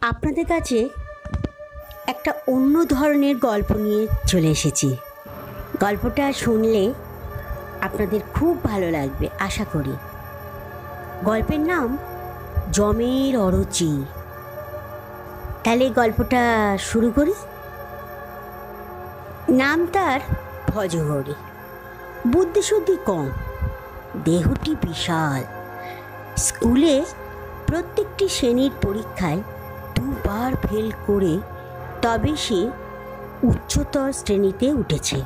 আপনাদের কাছে একটা অন্য ধরনের গল্প নিয়ে চলে এসেছি। গল্পটা শুনলে আপনাদের খুব ভালো লাগবে আশা করি। গল্পের নাম জমের অরুচি। তাহলে গল্পটা শুরু করি। নাম তার ভজহরি। বুদ্ধিশুদ্ধি কম, দেহটি বিশাল। স্কুলে প্রত্যেকটি শ্রেণীর পরীক্ষায় দুবার ফেল করে তবে সে উচ্চতর শ্রেণীতে উঠেছে।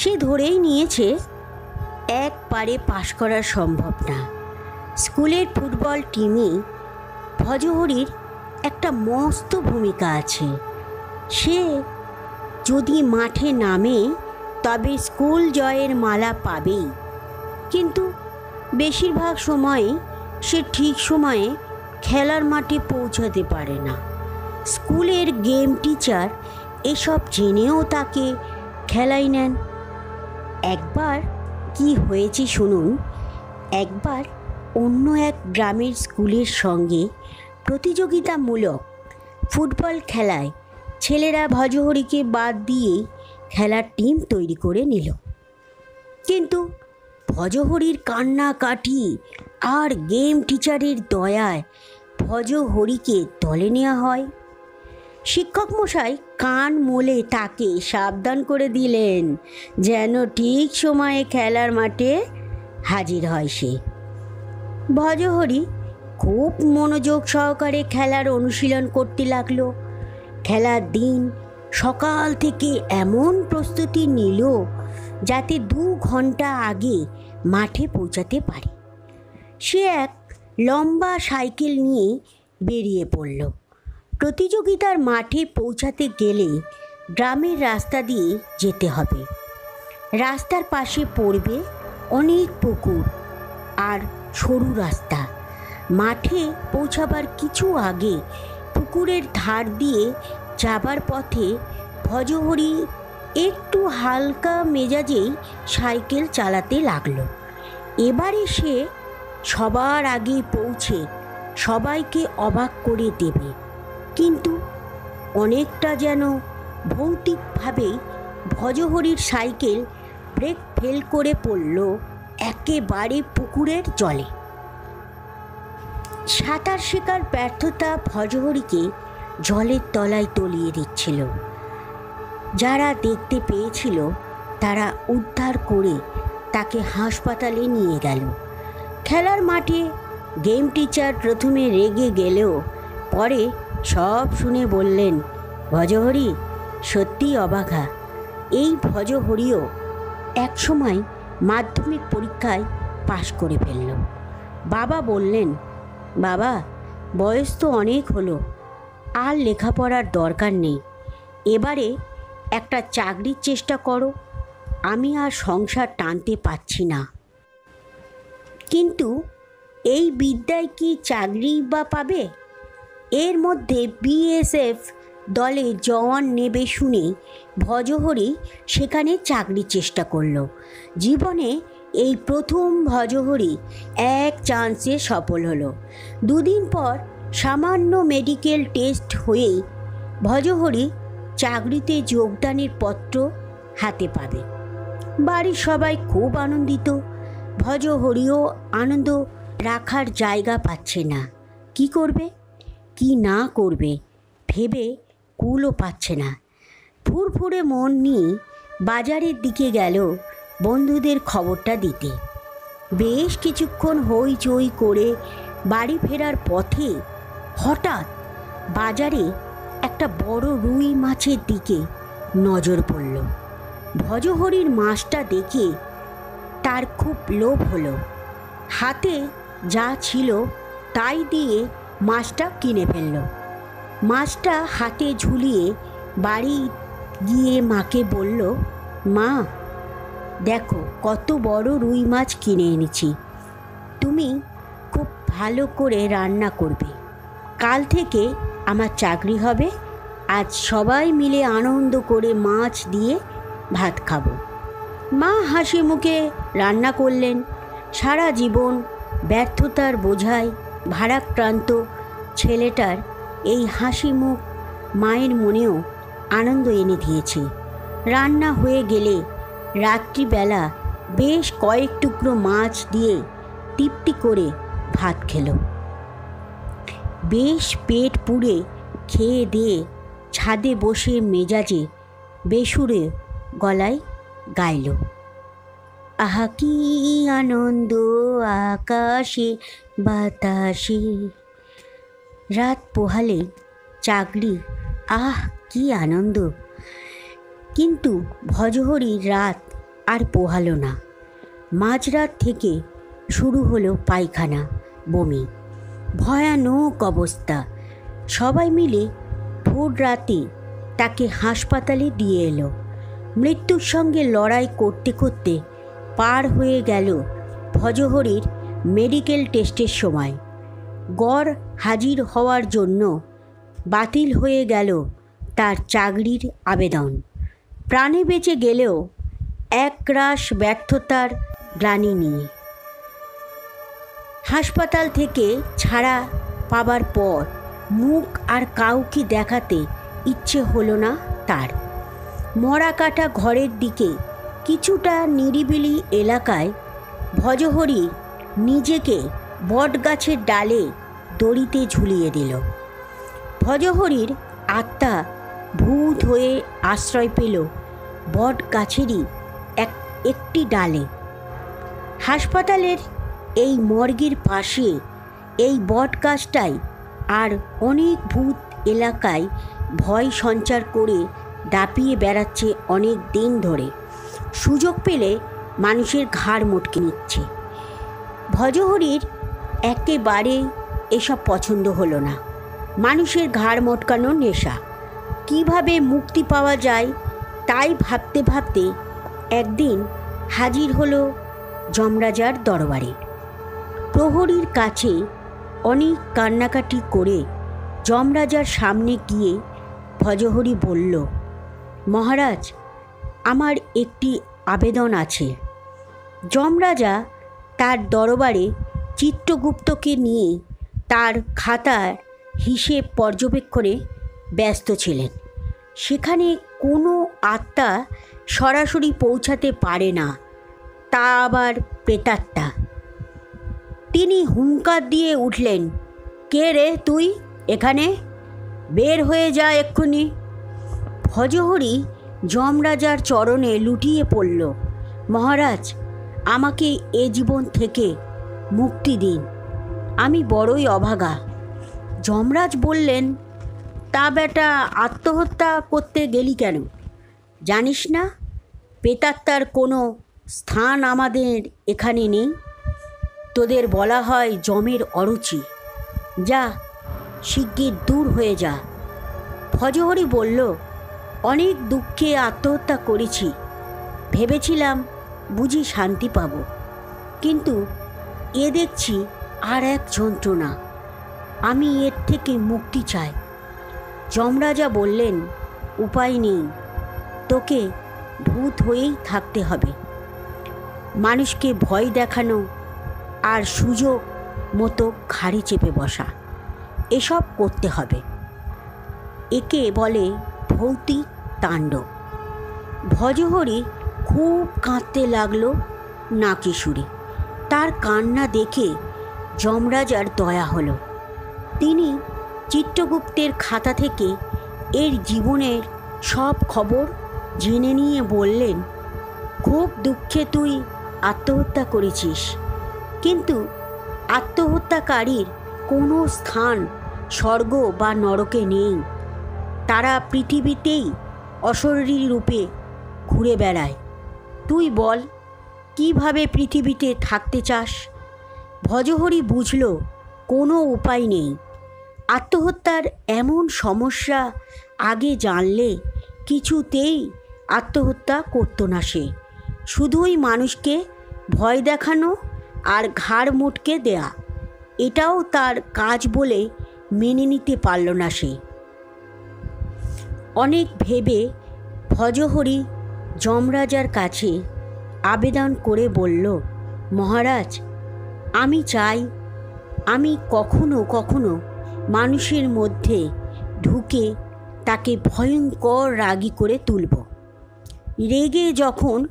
সে ধরেই নিয়েছে একবারে পাশ করা সম্ভব না। স্কুলের ফুটবল টিমে ভজহরির একটা মস্ত ভূমিকা আছে। সে যদি মাঠে নামে তবে স্কুল জয়ের মালা পাবেই, কিন্তু বেশিরভাগ সময়ে সে ঠিক সময়ে খেলার মাঠে পৌঁছাতে পারে না। স্কুলের গেম টিচার এসব জেনেও তাকে খেলায় নেন। একবার কি হয়েছে শুনুন। একবার অন্য এক গ্রামের স্কুলের সঙ্গে প্রতিযোগিতামূলক ফুটবল খেলায় ছেলেরা ভজহরিকে বাদ দিয়েই খেলার টিম তৈরি করে নিল। কিন্তু ভজহরির কান্নাকাটি আর গেম টিচারের দয়ায় ভজহরিকে দলে নেওয়া হয়। শিক্ষক মশাই কান মলে তাকে সাবধান করে দিলেন যেন ঠিক সময়ে খেলার মাঠে হাজির হয় সে। ভজহরি খুব মনোযোগ সহকারে খেলার অনুশীলন করতে লাগলো। খেলার দিন সকাল থেকে এমন প্রস্তুতি নিল যাতে 2 ঘন্টা আগে মাঠে পৌঁছাতে পারে। সে এক লম্বা সাইকেল নিয়ে বেরিয়ে পড়ল। প্রতিযোগিতার মাঠে পৌঁছাতে গেলে গ্রামের রাস্তা দিয়ে যেতে হবে। রাস্তার পাশে পড়বে অনেক পুকুর আর সরু রাস্তা। মাঠে পৌঁছাবার কিছু আগে পুকুরের ধার দিয়ে যাবার পথে ভজহরি একটু হালকা মেজাজেই সাইকেল চালাতে লাগলো। এবারে সে সবার আগে পৌঁছে সবাইকে অবাক করে দেবে, কিন্তু অনেকটা যেন ভৌতিকভাবেই ভজহরির সাইকেল ব্রেক ফেল করে পড়ল একেবারে পুকুরের জলে। সাঁতার শেখার ব্যর্থতা ভজহরিকে জলের তলায় তলিয়ে দিচ্ছিল। যারা দেখতে পেয়েছিল তারা উদ্ধার করে তাকে হাসপাতালে নিয়ে গেল। খেলার মাঠে গেম টিচার প্রথমে রেগে গেলেও পরে সব শুনে বললেন, ভজহরি সত্যিই অবাঘা। এই ভজহরিও একসময় মাধ্যমিক পরীক্ষায় পাশ করে ফেলল। বাবা বললেন, বাবা বয়স তো অনেক হলো, আর লেখাপড়ার দরকার নেই, এবারে একটা চাকরির চেষ্টা করো, আমি আর সংসার টানতে পারছি না। কিন্তু এই বিদ্যায় কি চাকরি বা পাবে? এর মধ্যে বিএসএফ দলে জওয়ান নেবে শুনে ভজহরি সেখানে চাকরির চেষ্টা করল। জীবনে এই প্রথম ভজহরি এক চান্সে সফল হলো। 2 দিন পর সামান্য মেডিকেল টেস্ট হয়েই ভজহরি চাকরিতে যোগদানের পত্র হাতে পাবে। বাড়ির সবাই খুব আনন্দিত। ভজহরিও আনন্দ রাখার জায়গা পাচ্ছে না। কি করবে কি না করবে ভেবে কুলও পাচ্ছে না। ফুরফুরে মন নিয়ে বাজারের দিকে গেল বন্ধুদের খবরটা দিতে। বেশ কিছুক্ষণ হইচই করে বাড়ি ফেরার পথে হঠাৎ বাজারে একটা বড় রুই মাছের দিকে নজর পড়ল। ভজহরির মাছটা দেখে তার খুব লোভ হলো। হাতে যা ছিল তাই দিয়ে মাছটা কিনে ফেলল। মাছটা হাতে ঝুলিয়ে বাড়ি গিয়ে মাকে বলল, মা দেখো কত বড় রুই মাছ কিনে এনেছি, তুমি খুব ভালো করে রান্না করবে, কাল থেকে আমার চাকরি হবে, আজ সবাই মিলে আনন্দ করে মাছ দিয়ে ভাত খাবো। মা হাসি মুখে রান্না করলেন। সারা জীবন ব্যর্থতার বোঝায় ভারাক্রান্ত ছেলেটার এই হাসি মুখ মায়ের মনেও আনন্দ এনে দিয়েছে। রান্না হয়ে গেলে রাত্রিবেলা বেশ কয়েক টুকরো মাছ দিয়ে তৃপ্তি করে ভাত খেল। বেশ পেট পুড়ে খেয়ে দিয়ে ছাদে বসে মেজাজে বেসুরে গলায় গাইল, আহা কি আনন্দ আকাশে বাতাসে। রাত পোহালে চাকরি, আহ কি আনন্দ। কিন্তু ভজহরির রাত আর পোহালো না। মাঝরাত থেকে শুরু হলো পায়খানা, বমি, ভয়ানক অবস্থা। সবাই মিলে ভোর রাতে তাকে হাসপাতালে দিয়ে এলো। মৃত্যুর সঙ্গে লড়াই করতে করতে পার হয়ে গেল ভজহরির মেডিকেল টেস্টের সময়। গড় হাজির হওয়ার জন্য বাতিল হয়ে গেল তার চাকরির আবেদন। প্রাণে বেঁচে গেলেও একরাশ ব্যর্থতার গ্লানি নিয়ে। হাসপাতাল থেকে ছাড়া পাবার পর মুখ আর কাউকে দেখাতে ইচ্ছে হলো না তার। মরা কাটা ঘরের দিকে কিছুটা নিরিবিলি এলাকায় ভজহরি নিজেকে বটগাছের ডালে দড়িতে ঝুলিয়ে দিল। ভজহরির আত্মা ভূত হয়ে আশ্রয় পেল বট গাছেরই একটি ডালে। হাসপাতালের এই মর্গের পাশে এই বট গাছটাই আর অনেক ভূত এলাকায় ভয় সঞ্চার করে দাপিয়ে বেড়াচ্ছে অনেক দিন ধরে। সুযোগ পেলে মানুষের ঘাড় মটকে নিচ্ছে। ভজহরির একেবারে এসব পছন্দ হলো না। মানুষের ঘাড় মটকানোর নেশা কিভাবে মুক্তি পাওয়া যায় তাই ভাবতে ভাবতে একদিন হাজির হলো যমরাজার দরবারে। প্রহরীর কাছে অনেক কান্নাকাটি করে যমরাজার সামনে গিয়ে ভজহরি বলল, মহারাজ, আমার একটি আবেদন আছে। যমরাজা তার দরবারে চিত্রগুপ্তকে নিয়ে তার খাতার হিসেব পর্যবেক্ষণে ব্যস্ত ছিলেন। সেখানে কোনো আত্মা সরাসরি পৌঁছাতে পারে না, তা আবার প্রেতাত্মা। তিনি হুঙ্কার দিয়ে উঠলেন, কে রে তুই এখানে? বের হয়ে যা এক্ষুনি। ভজহরি যমরাজার চরণে লুটিয়ে পড়ল, মহারাজ, আমাকে এ জীবন থেকে মুক্তি দিন, আমি বড়ই অভাগা। যমরাজ বললেন, তা বেটা, আত্মহত্যা করতে গেলি কেন? জানিস না প্রেতাত্মার কোনো স্থান আমাদের এখানে নেই? তোদের বলা হয় যমের অরুচি। যা, শিগগির দূর হয়ে যা। ভজহরি বলল, অনেক দুঃখে আত্মহত্যা করেছি, ভেবেছিলাম বুঝি শান্তি পাব, কিন্তু এ দেখছি আর এক যন্ত্রণা, আমি এর থেকে মুক্তি চাই। যমরাজা বললেন, উপায় নেই, তোকে ভূত হয়েই থাকতে হবে। মানুষকে ভয় দেখানো আর সুযোগ মতো ঘাড়ে চেপে বসা, এসব করতে হবে। একে বলে ভৌতিক তাণ্ডব। ভজহরি খুব কাঁদতে লাগলো নাকি সুরে। তার কান্না দেখে যমরাজার দয়া হলো। তিনি চিত্রগুপ্তের খাতা থেকে এর জীবনের সব খবর জেনে নিয়ে বললেন, খুব দুঃখে তুই আত্মহত্যা করেছিস, কিন্তু আত্মহত্যাকারীর কোনো স্থান স্বর্গ বা নরকে নেই। তারা পৃথিবীতেই অশরীরী রূপে ঘুরে বেড়ায়। তুই বল, কিভাবে পৃথিবীতে থাকতে চাস? ভজহরি বুঝল কোনো উপায় নেই। আত্মহত্যার এমন সমস্যা আগে জানলে কিছুতেই আত্মহত্যা করতো না সে। শুধুই মানুষকে ভয় দেখানো আর ঘাড় মোটকে দেয়া, এটাও তার কাজ বলে মেনে নিতে পারল না সে। অনেক ভেবে ভজহরি যমরাজার কাছে আবেদন করে বলল, মহারাজ, আমি চাই আমি কখনো কখনো মানুষের মধ্যে ঢুকে তাকে ভয়ঙ্কর রাগী করে তুলব। রেগে যখন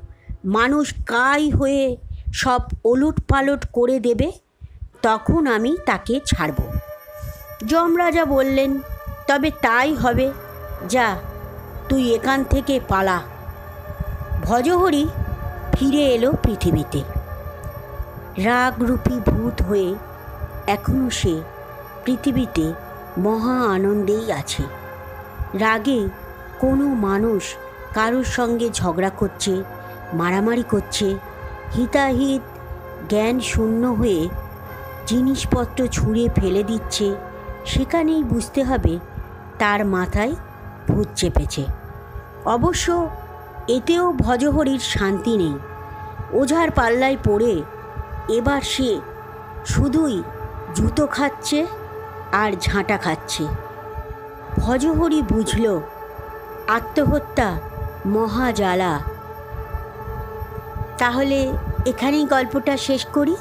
মানুষ কাই হয়ে সব ওলটপালট করে দেবে, তখন আমি তাকে ছাড়ব। যমরাজা বললেন, তবে তাই হবে, যা তুই এখান থেকে পালা। ভজহরি ফিরে এলো পৃথিবীতে। রাগরূপী ভূত হয়ে এখনও সে পৃথিবীতে মহা আনন্দেই আছে। রাগে কোনো মানুষ কারোর সঙ্গে ঝগড়া করছে, মারামারি করছে, হিতাহিত জ্ঞান শূন্য হয়ে জিনিসপত্র ছুঁড়ে ফেলে দিচ্ছে, সেখানেই বুঝতে হবে তার মাথায় ভূত চেপেছে। অবশ্য এতেও ভজহরির শান্তি নেই। ওঝার পাল্লায় পড়ে এবার সে শুধুই জুতো খাচ্ছে আর ঝাঁটা খাচ্ছে। ভজহরি বুঝল আত্মহত্যা মহাজ্বালা। তাহলে এখানেই গল্পটা শেষ করি।